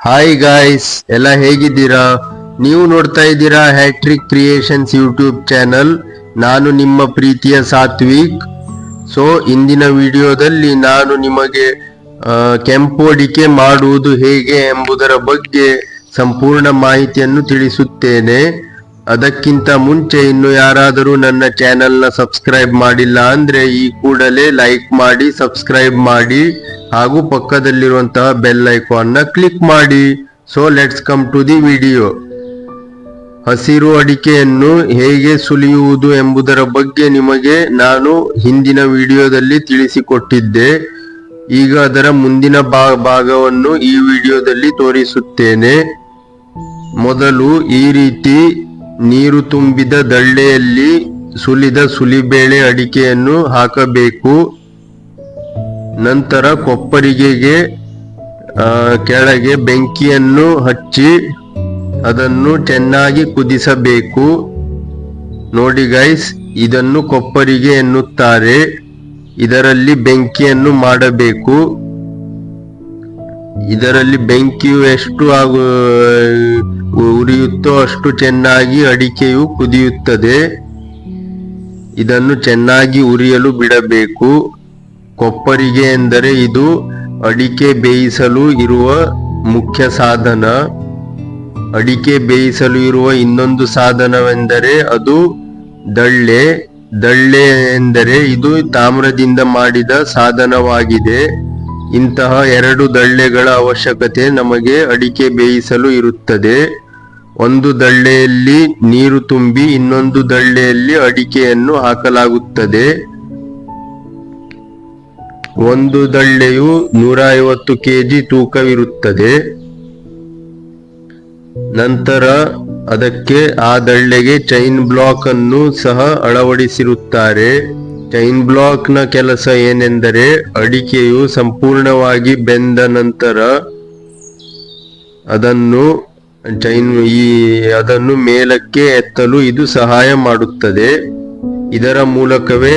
Hi guys, ಎಲ್ಲ ಹೇಗಿದ್ದೀರಾ? ನೀವು ನೋಡ್ತಾ ಇದ್ದೀರಾ ಹ್ಯಾಟ್ರಿಕ್ ಕ್ರಿಯೇಷನ್ಸ್ ಯೂಟ್ಯೂಬ್ ಚಾನಲ್. ನಾನು ನಿಮ್ಮ ಪ್ರೀತಿಯ ಸಾತ್ವಿಕ್. ಇಂದಿನ ವಿಡಿಯೋದಲ್ಲಿ ನಾನು ನಿಮಗೆ ಕೆಂಪು ಅಡಿಕೆ ಮಾಡುವುದು ಹೇಗೆ ಎಂಬುದರ ಬಗ್ಗೆ ಸಂಪೂರ್ಣ ಮಾಹಿತಿಯನ್ನು ತಿಳಿಸುತ್ತೇನೆ. ಅದಕ್ಕಿಂತ ಮುಂಚೆ ಇನ್ನು ಯಾರಾದರೂ ನನ್ನ ಚಾನೆಲ್ನ ಸಬ್ಸ್ಕ್ರೈಬ್ ಮಾಡಿಲ್ಲ ಅಂದ್ರೆ ಈ ಕೂಡಲೇ ಲೈಕ್ ಮಾಡಿ, ಸಬ್ಸ್ಕ್ರೈಬ್ ಮಾಡಿ ಹಾಗೂ ಪಕ್ಕದಲ್ಲಿರುವಂತಹ ಬೆಲ್ ಐಕಾನ್ ನ ಕ್ಲಿಕ್ ಮಾಡಿ. Let's come to the video. ಹಸಿರು ಅಡಿಕೆಯನ್ನು ಹೇಗೆ ಸುಲಿಯುವುದು ಎಂಬುದರ ಬಗ್ಗೆ ನಿಮಗೆ ನಾನು ಹಿಂದಿನ ವಿಡಿಯೋದಲ್ಲಿ ತಿಳಿಸಿಕೊಟ್ಟಿದ್ದೆ. ಈಗ ಅದರ ಮುಂದಿನ ಭಾಗವನ್ನು ಈ ವಿಡಿಯೋದಲ್ಲಿ ತೋರಿಸುತ್ತೇನೆ. ಮೊದಲು ಈ ರೀತಿ ನೀರು ತುಂಬಿದ ದಳ್ಳೆಯಲ್ಲಿ ಸುಲಿದ ಸುಲಿಬೇಳೆ ಅಡಿಕೆಯನ್ನು ಹಾಕಬೇಕು. ನಂತರ ಕೊಪ್ಪರಿಗೆಗೆ ಕೆಳಗೆ ಬೆಂಕಿಯನ್ನು ಹಚ್ಚಿ ಅದನ್ನು ಚೆನ್ನಾಗಿ ಕುದಿಸಬೇಕು. ನೋಡಿ ಗೈಸ್, ಇದನ್ನು ಕೊಪ್ಪರಿಗೆ ಎನ್ನುತ್ತಾರೆ. ಇದರಲ್ಲಿ ಬೆಂಕಿಯನ್ನು ಮಾಡಬೇಕು. ಇದರಲ್ಲಿ ಬೆಂಕಿಯು ಎಷ್ಟು ಉರಿಯುತ್ತೋ ಅಷ್ಟು ಚೆನ್ನಾಗಿ ಅಡಿಕೆಯು ಕುದಿಯುತ್ತದೆ. ಇದನ್ನು ಚೆನ್ನಾಗಿ ಉರಿಯಲು ಬಿಡಬೇಕು. ಕೊಪ್ಪರಿಗೆ ಎಂದರೆ ಇದು ಅಡಿಕೆ ಬೇಯಿಸಲು ಇರುವ ಮುಖ್ಯ ಸಾಧನ. ಅಡಿಕೆ ಬೇಯಿಸಲು ಇರುವ ಇನ್ನೊಂದು ಸಾಧನವೆಂದರೆ ಅದು ದಳ್ಳೆ. ದಳ್ಳೆ ಎಂದರೆ ಇದು ತಾಮ್ರದಿಂದ ಮಾಡಿದ ಸಾಧನವಾಗಿದೆ. ಇಂತಹ ಎರಡು ದಳ್ಳೆಗಳ ಅವಶ್ಯಕತೆ ನಮಗೆ ಅಡಿಕೆ ಬೇಯಿಸಲು ಇರುತ್ತದೆ. ಒಂದು ದಳ್ಳೆಯಲ್ಲಿ ನೀರು ತುಂಬಿ ಇನ್ನೊಂದು ದಳ್ಳೆಯಲ್ಲಿ ಅಡಿಕೆಯನ್ನು ಹಾಕಲಾಗುತ್ತದೆ. ಒಂದು ದಳ್ಳೆಯು 150 kg ತೂಕವಿರುತ್ತದೆ. ನಂತರ ಅದಕ್ಕೆ ಆ ದಳ್ಳೆಗೆ ಚೈನ್ ಬ್ಲಾಕ್ ಅನ್ನು ಸಹ ಅಳವಡಿಸಿರುತ್ತಾರೆ. ಚೈನ್ ಬ್ಲಾಕ್ ನ ಕೆಲಸ ಏನೆಂದರೆ ಅಡಿಕೆಯು ಸಂಪೂರ್ಣವಾಗಿ ಬೆಂದ ನಂತರ ಅದನ್ನು ಮೇಲಕ್ಕೆ ಎತ್ತಲು ಇದು ಸಹಾಯ ಮಾಡುತ್ತದೆ. ಇದರ ಮೂಲಕವೇ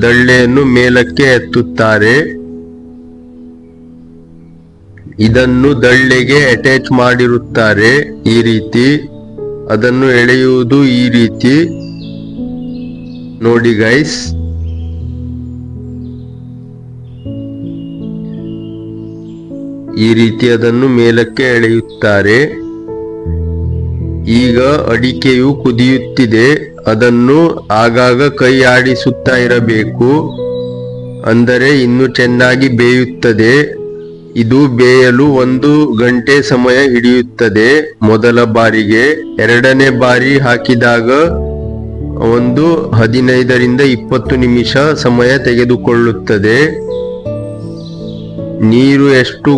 ದಳ್ಳೆಯನ್ನು ಮೇಲಕ್ಕೆ ಎತ್ತುತ್ತಾರೆ. ಇದನ್ನು ದಳ್ಳೆಗೆ ಅಟ್ಯಾಚ್ ಮಾಡಿರುತ್ತಾರೆ. ಈ ರೀತಿ ಅದನ್ನು ಎಳೆಯುವುದು ಈ ರೀತಿ ನೋಡಿ ಗೈಸ್. ಈ ರೀತಿ ಅದನ್ನು ಮೇಲಕ್ಕೆ ಎಳೆಯುತ್ತಾರೆ. ಈಗ ಅಡಿಕೆಯು ಕುದಿಯುತ್ತಿದೆ. ಅದನ್ನು ಆಗಾಗ ಕೈ ಆಡಿಸುತ್ತಾ ಇರಬೇಕು, ಅಂದರೆ ಇನ್ನು ಚೆನ್ನಾಗಿ ಬೇಯುತ್ತದೆ. ಇದು ಬೇಯಲು 1 ಗಂಟೆ ಸಮಯ ಹಿಡಿಯುತ್ತದೆ ಮೊದಲ ಬಾರಿಗೆ. ಎರಡನೇ ಬಾರಿ ಹಾಕಿದಾಗ ಒಂದು 15 ರಿಂದ 20 ನಿಮಿಷ ಸಮಯ ತೆಗೆದುಕೊಳ್ಳುತ್ತದೆ. ನೀರು ಎಷ್ಟು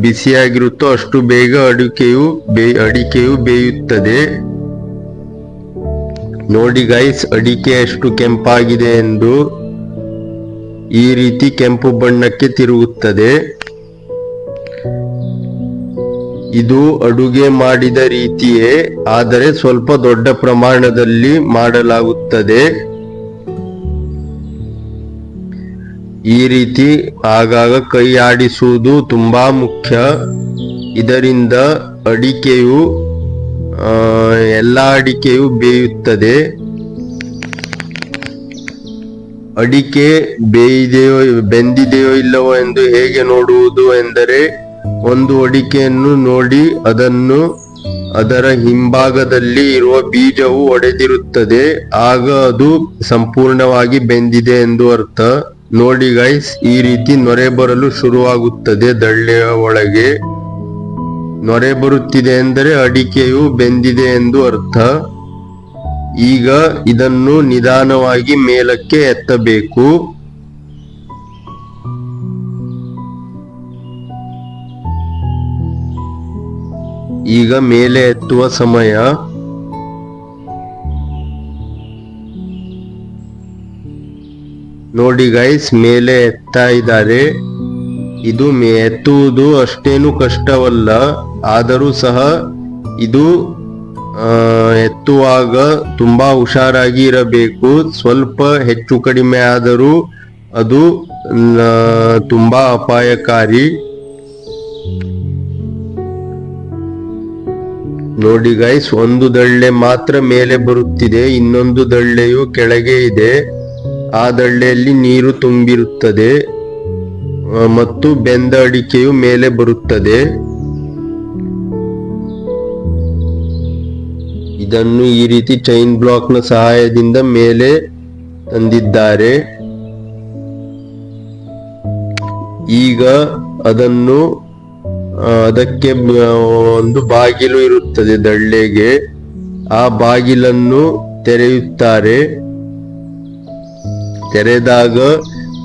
ಬಿಸಿಯಾಗಿರುತ್ತೋ ಅಷ್ಟು ಬೇಗ ಅಡಿಕೆಯು ಬೇಯುತ್ತದೆ. ನೋಡಿ ಗೈಸ್, ಅಡಿಕೆ ಎಷ್ಟು ಕೆಂಪಾಗಿದೆ ಎಂದು. ಈ ರೀತಿ ಕೆಂಪು ಬಣ್ಣಕ್ಕೆ ತಿರುಗುತ್ತದೆ. ಇದು ಅಡುಗೆ ಮಾಡಿದ ರೀತಿಯೇ, ಆದರೆ ಸ್ವಲ್ಪ ದೊಡ್ಡ ಪ್ರಮಾಣದಲ್ಲಿ ಮಾಡಲಾಗುತ್ತದೆ. ಈ ರೀತಿ ಆಗಾಗ ಕೈ ಆಡಿಸುವುದು ತುಂಬಾ ಮುಖ್ಯ. ಇದರಿಂದ ಎಲ್ಲ ಅಡಿಕೆಯು ಬೇಯುತ್ತದೆ. ಅಡಿಕೆ ಬೆಂದಿದೆಯೋ ಇಲ್ಲವೋ ಎಂದು ಹೇಗೆ ನೋಡುವುದು ಎಂದರೆ, ಒಂದು ಅಡಿಕೆಯನ್ನು ನೋಡಿ ಅದರ ಹಿಂಭಾಗದಲ್ಲಿ ಇರುವ ಬೀಜವು ಒಡೆದಿರುತ್ತದೆ. ಆಗ ಅದು ಸಂಪೂರ್ಣವಾಗಿ ಬೆಂದಿದೆ ಎಂದು ಅರ್ಥ. ನೋಡಿ ಗೈಸ್, ಈ ರೀತಿ ನೊರೆ ಬರಲು ಶುರುವಾಗುತ್ತದೆ. ದಳ್ಳೆಯ ಒಳಗೆ ನೊರೆ ಬರುತ್ತಿದೆ ಎಂದರೆ ಅಡಿಕೆಯು ಬೆಂದಿದೆ ಎಂದು ಅರ್ಥ. ಈಗ ಇದನ್ನು ನಿಧಾನವಾಗಿ ಮೇಲಕ್ಕೆ ಎತ್ತಬೇಕು. ಈಗ ಮೇಲೆ ಎತ್ತುವ ಸಮಯ. ನೋಡಿ ಗೈಸ್, ಮೇಲೆ ಎತ್ತಾ ಇದ್ದಾರೆ. ಇದು ಎತ್ತುವುದು ಅಷ್ಟೇನು ಕಷ್ಟವಲ್ಲ. ಆದರೂ ಸಹ ಇದು ಎತ್ತುವಾಗ ತುಂಬಾ ಹುಷಾರಾಗಿ ಇರಬೇಕು. ಸ್ವಲ್ಪ ಹೆಚ್ಚು ಕಡಿಮೆ ಆದರೂ ಅದು ತುಂಬಾ ಅಪಾಯಕಾರಿ. ನೋಡಿ ಗೈಸ್, ಒಂದು ದಳ್ಳೆ ಮಾತ್ರ ಮೇಲೆ ಬರುತ್ತಿದೆ, ಇನ್ನೊಂದು ದಳ್ಳೆಯು ಕೆಳಗೆ ಇದೆ. ಆ ದಳ್ಳೆಯಲ್ಲಿ ನೀರು ತುಂಬಿರುತ್ತದೆ ಮತ್ತು ಬೆಂದ ಅಡಿಕೆಯು ಮೇಲೆ ಬರುತ್ತದೆ. ಇದನ್ನು ಈ ರೀತಿ ಚೈನ್ ಬ್ಲಾಕ್ ನ ಸಹಾಯದಿಂದ ಮೇಲೆ ತಂದಿದ್ದಾರೆ. ಈಗ ಅದಕ್ಕೆ ಒಂದು ಬಾಗಿಲು ಇರುತ್ತದೆ ದಳ್ಳೆಗೆ. ಆ ಬಾಗಿಲನ್ನು ತೆರೆಯುತ್ತಾರೆ. ತೆರೆದಾಗ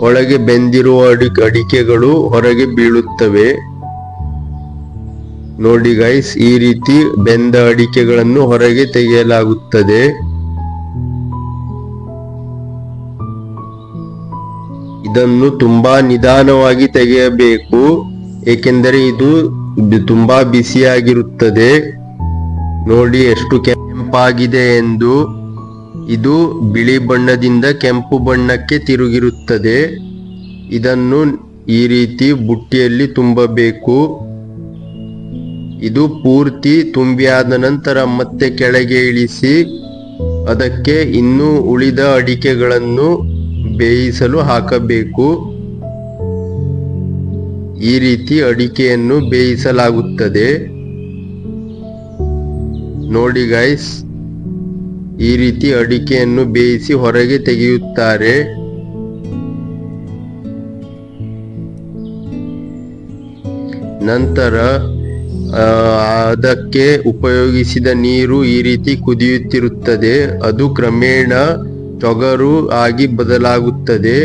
ಒಳಗೆ ಬೆಂದಿರುವ ಅಡಿಕೆಗಳು ಹೊರಗೆ ಬೀಳುತ್ತವೆ. ನೋಡಿ ಗೈಸ್, ಈ ರೀತಿ ಬೆಂದ ಅಡಿಕೆಗಳನ್ನು ಹೊರಗೆ ತೆಗೆಯಲಾಗುತ್ತದೆ. ಇದನ್ನು ತುಂಬಾ ನಿಧಾನವಾಗಿ ತೆಗೆಯಬೇಕು, ಏಕೆಂದರೆ ಇದು ತುಂಬಾ ಬಿಸಿಯಾಗಿರುತ್ತದೆ. ನೋಡಿ ಎಷ್ಟು ಕೆಂಪಾಗಿದೆ ಎಂದು. ಇದು ಬಿಳಿ ಬಣ್ಣದಿಂದ ಕೆಂಪು ಬಣ್ಣಕ್ಕೆ ತಿರುಗಿರುತ್ತದೆ. ಇದನ್ನು ಈ ರೀತಿ ಬುಟ್ಟಿಯಲ್ಲಿ ತುಂಬಬೇಕು. ಇದು ಪೂರ್ತಿ ತುಂಬಿಯಾದ ನಂತರ ಮತ್ತೆ ಕೆಳಗೆ ಇಳಿಸಿ ಅದಕ್ಕೆ ಇನ್ನೂ ಉಳಿದ ಅಡಿಕೆಗಳನ್ನು ಬೇಯಿಸಲು ಹಾಕಬೇಕು. ಈ ರೀತಿ ಅಡಿಕೆಯನ್ನು ಬೇಯಿಸಲಾಗುತ್ತದೆ. ನೋಡಿ ಗೈಸ್, ಈ ರೀತಿ ಅಡಿಕೆಯನ್ನು ಬೇಯಿಸಿ ಹೊರಗೆ ತೆಗೆಯುತ್ತಾರೆ. ನಂತರ ಅದಕ್ಕೆ ಉಪಯೋಗಿಸಿದ ನೀರು ಈ ರೀತಿ ಕುದಿಯುತ್ತಿರುತ್ತದೆ. ಅದು ಕ್ರಮೇಣ ಟೊಗರು ಆಗಿ ಬದಲಾಗುತ್ತದೆ.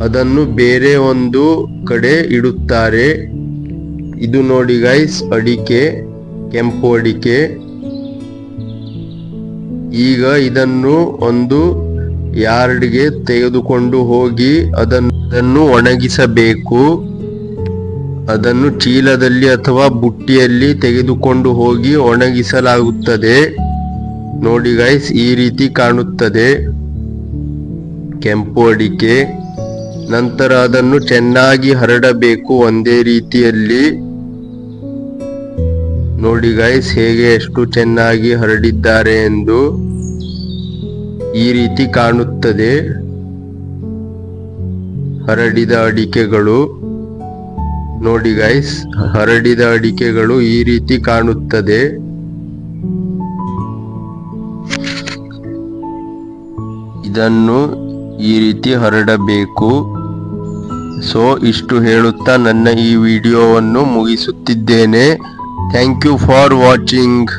ಅದನ್ನು ಬೇರೆ ಒಂದು ಕಡೆ ಇಡುತ್ತಾರೆ. ಇದು ನೋಡಿ ಗೈಸ್, ಅಡಿಕೆ, ಕೆಂಪು ಅಡಿಕೆ. ಈಗ ಇದನ್ನು ಒಂದು ಯಾರ್ಡ್ಗೆ ತೆಗೆದುಕೊಂಡು ಹೋಗಿ ಅದನ್ನು ಒಣಗಿಸಬೇಕು. ಅದನ್ನು ಚೀಲದಲ್ಲಿ ಅಥವಾ ಬುಟ್ಟಿಯಲ್ಲಿ ತೆಗೆದುಕೊಂಡು ಹೋಗಿ ಒಣಗಿಸಲಾಗುತ್ತದೆ. ನೋಡಿ ಗೈಸ್, ಈ ರೀತಿ ಕಾಣುತ್ತದೆ ಕೆಂಪು ಅಡಿಕೆ. ನಂತರ ಅದನ್ನು ಚೆನ್ನಾಗಿ ಹರಡಬೇಕು ಒಂದೇ ರೀತಿಯಲ್ಲಿ. ನೋಡಿ ಗೈಸ್, ಹೇಗೆ ಎಷ್ಟು ಚೆನ್ನಾಗಿ ಹರಡಿದ್ದಾರೆ ಎಂದು. ಈ ರೀತಿ ಕಾಣುತ್ತದೆ ಹರಡಿದ ಅಡಿಕೆಗಳು. ನೋಡಿ ಗೈಸ್, ಹರಡಿದ ಅಡಿಕೆಗಳು ಈ ರೀತಿ ಕಾಣುತ್ತದೆ. ಇದನ್ನು ಈ ರೀತಿ ಹರಡಬೇಕು. ಸೊ ಇಷ್ಟು ಹೇಳುತ್ತಾ ನನ್ನ ಈ ವಿಡಿಯೋವನ್ನು ಮುಗಿಸುತ್ತಿದ್ದೇನೆ. Thank you for watching.